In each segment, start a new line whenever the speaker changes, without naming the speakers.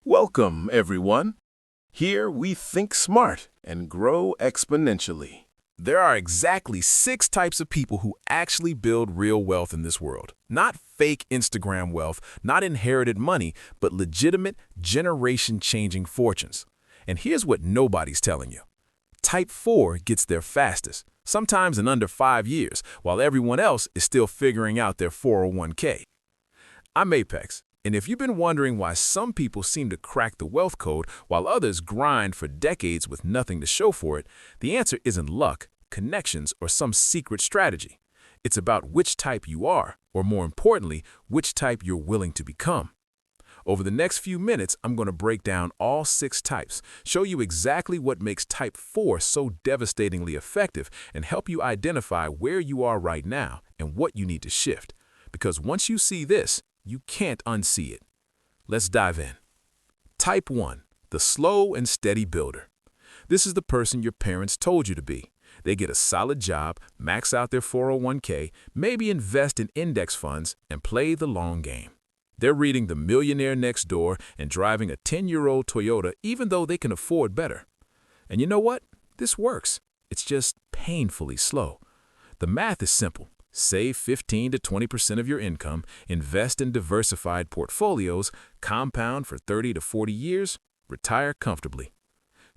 Welcome, everyone. Here we think smart and grow exponentially. There are exactly 6 types of people who actually build real wealth in this world. Not fake Instagram wealth, not inherited money, but legitimate, generation-changing fortunes. And here's what nobody's telling you. Type 4 gets there fastest, sometimes in under 5 years, while everyone else is still figuring out their 401k. I'm Apex. And if you've been wondering why some people seem to crack the wealth code while others grind for decades with nothing to show for it, the answer isn't luck, connections, or some secret strategy. It's about which type you are, or more importantly, which type you're willing to become. Over the next few minutes, I'm going to break down all 6 types, show you exactly what makes Type 4 so devastatingly effective, and help you identify where you are right now and what you need to shift. Because once you see this, you can't unsee it. Let's dive in. Type 1, the slow and steady builder. This is the person your parents told you to be. They get a solid job, max out their 401k, maybe invest in index funds, and play the long game. They're reading The Millionaire Next Door and driving a 10-year-old Toyota even though they can afford better. And you know what? This works. It's just painfully slow. The math is simple. Save 15 to 20% of your income, invest in diversified portfolios, compound for 30 to 40 years, retire comfortably.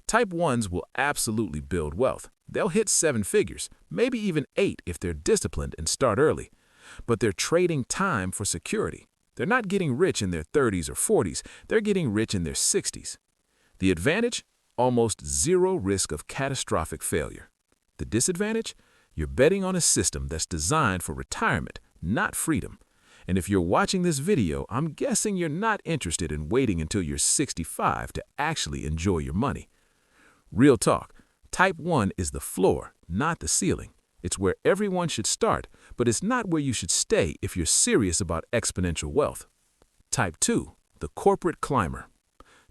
Type 1s will absolutely build wealth. They'll hit 7 figures, maybe even 8 if they're disciplined and start early. But they're trading time for security. They're not getting rich in their 30s or 40s, they're getting rich in their 60s. The advantage? Almost zero risk of catastrophic failure. The disadvantage? You're betting on a system that's designed for retirement, not freedom. And if you're watching this video, I'm guessing you're not interested in waiting until you're 65 to actually enjoy your money. Real talk, Type 1 is the floor, not the ceiling. It's where everyone should start, but it's not where you should stay if you're serious about exponential wealth. Type 2, the corporate climber.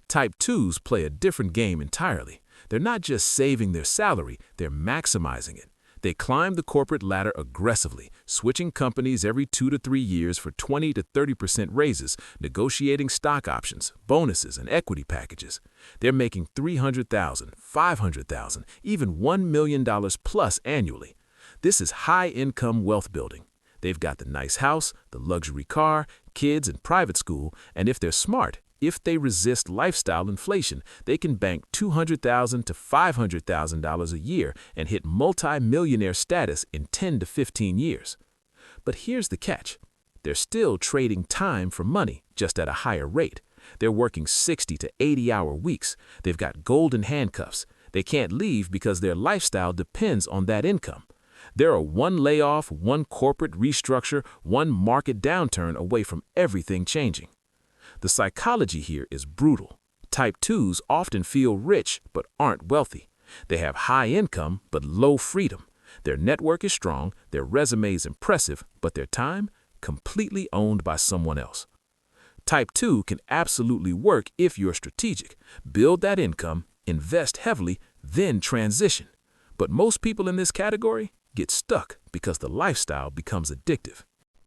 Type 2s play a different game entirely. They're not just saving their salary, they're maximizing it. They climb the corporate ladder aggressively, switching companies every 2 to 3 years for 20 to 30% raises, negotiating stock options, bonuses, and equity packages. They're making $300,000, $500,000, even $1 million plus annually. This is high-income wealth building. They've got the nice house, the luxury car, kids in private school, and if they're smart, if they resist lifestyle inflation, they can bank $200,000 to $500,000 a year and hit multi-millionaire status in 10 to 15 years. But here's the catch. They're still trading time for money, just at a higher rate. They're working 60 to 80-hour weeks. They've got golden handcuffs. They can't leave because their lifestyle depends on that income. They're a one layoff, one corporate restructure, one market downturn away from everything changing. The psychology here is brutal. Type 2s often feel rich but aren't wealthy. They have high income but low freedom. Their network is strong, their resume is impressive, but their time completely owned by someone else. Type 2 can absolutely work if you're strategic. Build that income, invest heavily, then transition. But most people in this category get stuck because the lifestyle becomes addictive.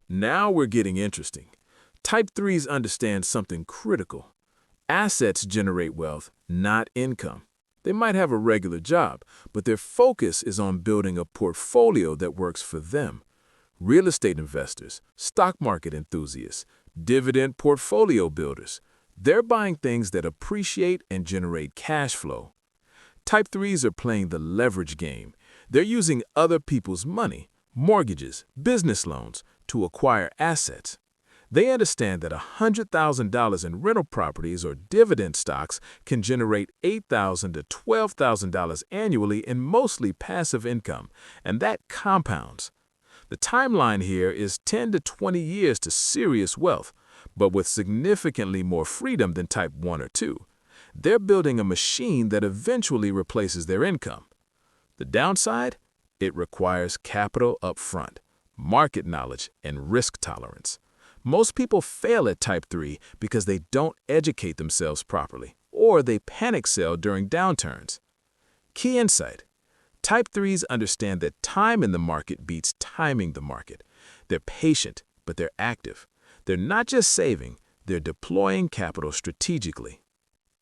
Now we're getting interesting. Type 3s understand something critical. Assets generate wealth, not income. They might have a regular job, but their focus is on building a portfolio that works for them. Real estate investors, stock market enthusiasts, dividend portfolio builders. They're buying things that appreciate and generate cash flow. Type 3s are playing the leverage game. They're using other people's money, mortgages, business loans, to acquire assets. They understand that $100,000 in rental properties or dividend stocks can generate $8,000 to $12,000 annually in mostly passive income, and that compounds. The timeline here is 10 to 20 years to serious wealth, but with significantly more freedom than Type 1 or 2. They're building a machine that eventually replaces their income. The downside? It requires capital up front, market knowledge, and risk tolerance. Most people fail at Type 3 because they don't educate themselves properly, or they panic sell during downturns. Key insight. Type 3s understand that time in the market beats timing the market. They're patient, but they're active. They're not just saving, they're deploying capital strategically.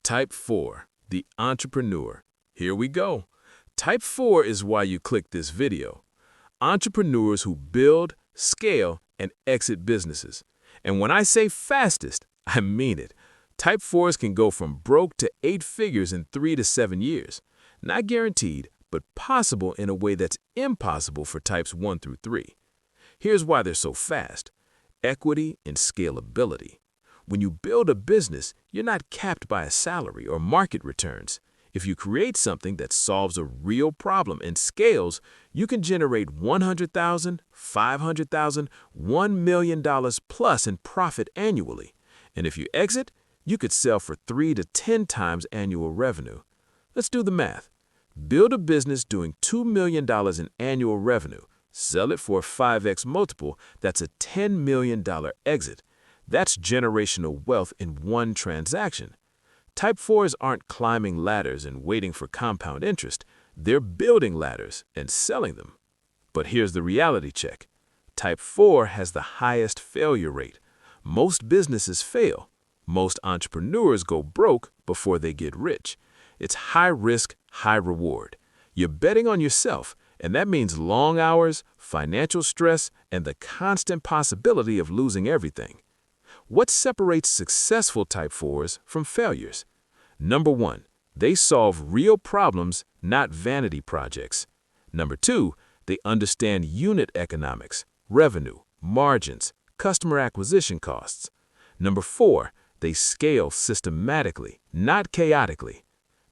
Type 4, the entrepreneur. Here we go. Type 4 is why you click this video. Entrepreneurs who build, scale, and exit businesses. And when I say fastest, I mean it. Type 4s can go from broke to 8 figures in 3 to 7 years. Not guaranteed, but possible in a way that's impossible for types 1 through 3. Here's why they're so fast. Equity and scalability. When you build a business, you're not capped by a salary or market returns. If you create something that solves a real problem and scales, you can generate $100,000, $500,000, $1 million plus in profit annually. And if you exit, you could sell for 3 to 10 times annual revenue. Let's do the math. Build a business doing $2 million in annual revenue. Sell it for a 5x multiple. That's a $10 million exit. That's generational wealth in one transaction. Type 4s aren't climbing ladders and waiting for compound interest. They're building ladders and selling them. But here's the reality check. Type 4 has the highest failure rate. Most businesses fail. Most entrepreneurs go broke before they get rich. It's high risk, high reward. You're betting on yourself, and that means long hours, financial stress, and the constant possibility of losing everything. What separates successful Type 4s from failures? Number 1, they solve real problems, not vanity projects. Number 2, they understand unit economics, revenue, margins, customer acquisition costs. Number 4, they scale systematically, not chaotically.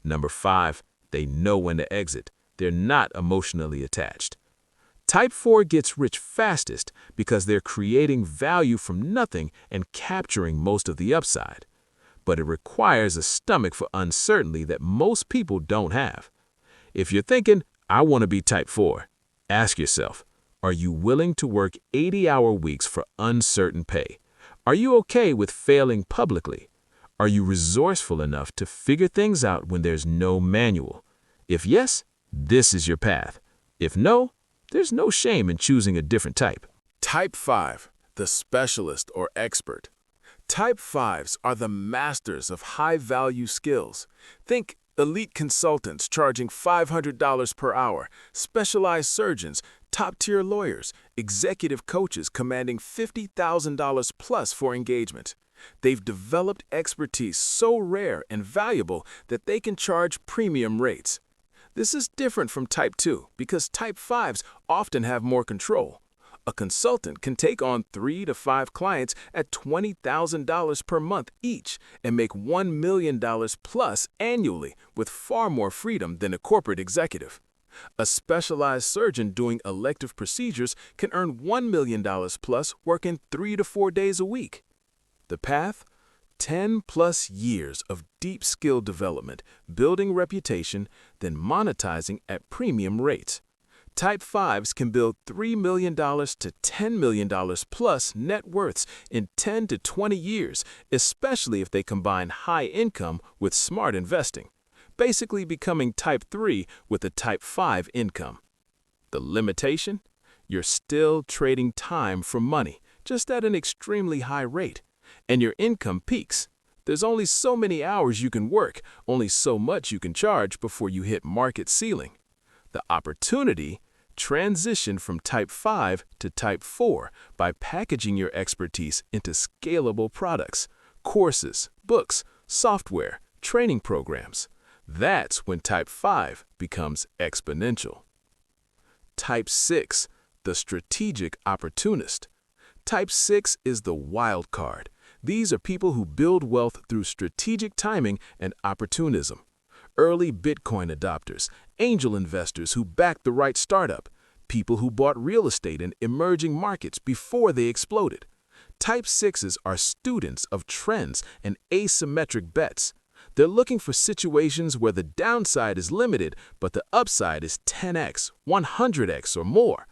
Number 5, they know when to exit. They're not emotionally attached. Type 4 gets rich fastest because they're creating value from nothing and capturing most of the upside. But it requires a stomach for uncertainty that most people don't have. If you're thinking, I want to be Type 4, ask yourself, are you willing to work 80-hour weeks for uncertain pay? Are you okay with failing publicly? Are you resourceful enough to figure things out when there's no manual? If yes, this is your path. If no, there's no shame in choosing a different type.
Type 5, the specialist or expert. Type 5s are the masters of high-value skills. Think elite consultants charging $500 per hour, specialized surgeons, top-tier lawyers, executive coaches commanding $50,000 plus for engagement. They've developed expertise so rare and valuable that they can charge premium rates. This is different from Type 2 because Type 5s often have more control. A consultant can take on 3 to 5 clients at $20,000 per month each and make $1 million plus annually with far more freedom than a corporate executive. A specialized surgeon doing elective procedures can earn $1 million plus working 3 to 4 days a week. The path? 10 plus years of deep skill development, building reputation, then monetizing at premium rates. Type 5s can build $3 million to $10 million plus net worths in 10 to 20 years, especially if they combine high income with smart investing, basically becoming Type 3 with a Type 5 income. The limitation? You're still trading time for money, just at an extremely high rate. And your income peaks. There's only so many hours you can work, only so much you can charge before you hit market ceiling. The opportunity? Transition from Type 5 to Type 4 by packaging your expertise into scalable products, courses, books, software, training programs. That's when Type 5 becomes exponential. Type 6, the strategic opportunist. Type 6 is the wild card. These are people who build wealth through strategic timing and opportunism. Early Bitcoin adopters, angel investors who backed the right startup, people who bought real estate in emerging markets before they exploded. Type 6s are students of trends and asymmetric bets. They're looking for situations where the downside is limited, but the upside is 10x, 100x or more.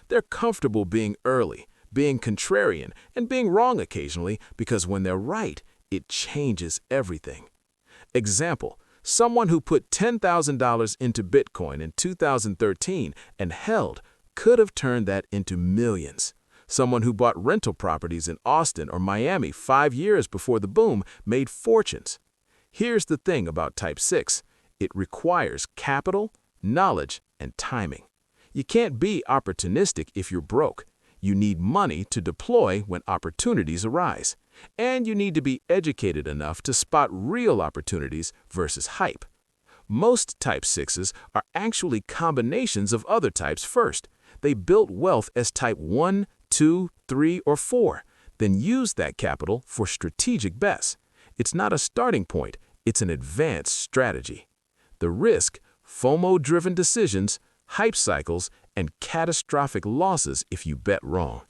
They're comfortable being early, being contrarian, and being wrong occasionally because when they're right, it changes everything. Example, someone who put $10,000 into Bitcoin in 2013 and held could have turned that into millions. Someone who bought rental properties in Austin or Miami 5 years before the boom made fortunes. Here's the thing about Type 6. It requires capital, knowledge, and timing. You can't be opportunistic if you're broke. You need money to deploy when opportunities arise. And you need to be educated enough to spot real opportunities versus hype. Most Type 6s are actually combinations of other types first. They built wealth as Type 1, 2, 3, or 4, then used that capital for strategic bets. It's not a starting point, it's an advanced strategy. The risk, FOMO-driven decisions, hype cycles, and catastrophic losses if you bet wrong.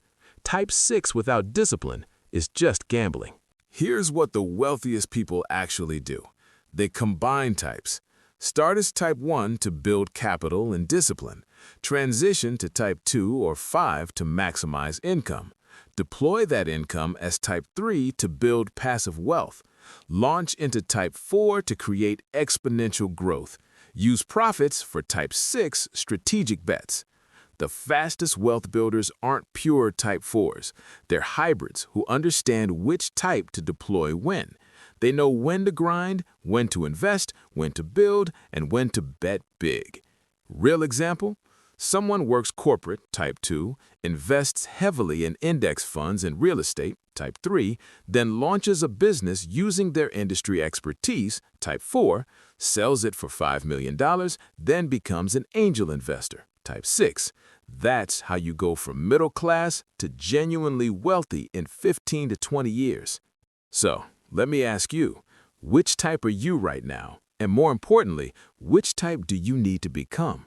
Type 6 without discipline is just gambling.
Here's what the wealthiest people actually do. They combine types. Start as Type 1 to build capital and discipline. Transition to Type 2 or 5 to maximize income. Deploy that income as Type 3 to build passive wealth. Launch into Type 4 to create exponential growth. Use profits for Type 6 strategic bets. The fastest wealth builders aren't pure Type 4s. They're hybrids who understand which type to deploy when. They know when to grind, when to invest, when to build, and when to bet big. Real example? Someone works corporate, Type 2, invests heavily in index funds and real estate, Type 3, then launches a business using their industry expertise, Type 4, sells it for $5 million, then becomes an angel investor, Type 6. That's how you go from middle class to genuinely wealthy in 15 to 20 years. So, let me ask you, which type are you right now? And more importantly, which type do you need to become?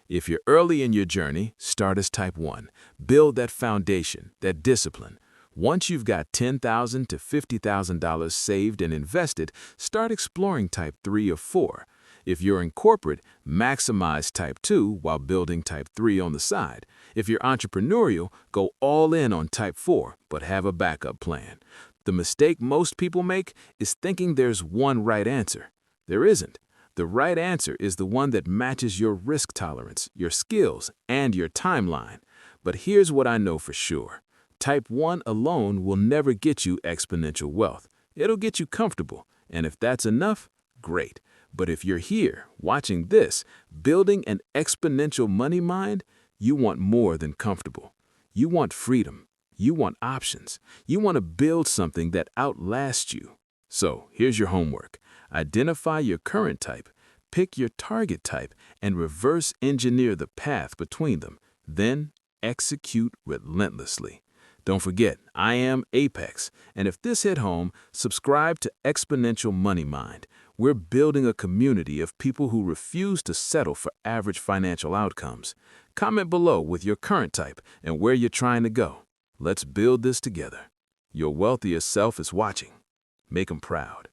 If you're early in your journey, start as Type 1. Build that foundation, that discipline. Once you've got $10,000 to $50,000 saved and invested, start exploring Type 3 or 4. If you're in corporate, maximize Type 2 while building Type 3 on the side. If you're entrepreneurial, go all in on Type 4, but have a backup plan. The mistake most people make is thinking there's one right answer. There isn't. The right answer is the one that matches your risk tolerance, your skills, and your timeline. But here's what I know for sure. Type 1 alone will never get you exponential wealth. It'll get you comfortable, and if that's enough, great. But if you're here, watching this, building an exponential money mind, you want more than comfortable. You want freedom. You want options. You want to build something that outlasts you. So here's your homework. Identify your current type, pick your target type, and reverse engineer the path between them. Then execute relentlessly. Don't forget, I am Apex, and if this hit home, subscribe to Exponential Money Mind. We're building a community of people who refuse to settle for average financial outcomes. Comment below with your current type and where you're trying to go. Let's build this together. Your wealthiest self is watching. Make them proud.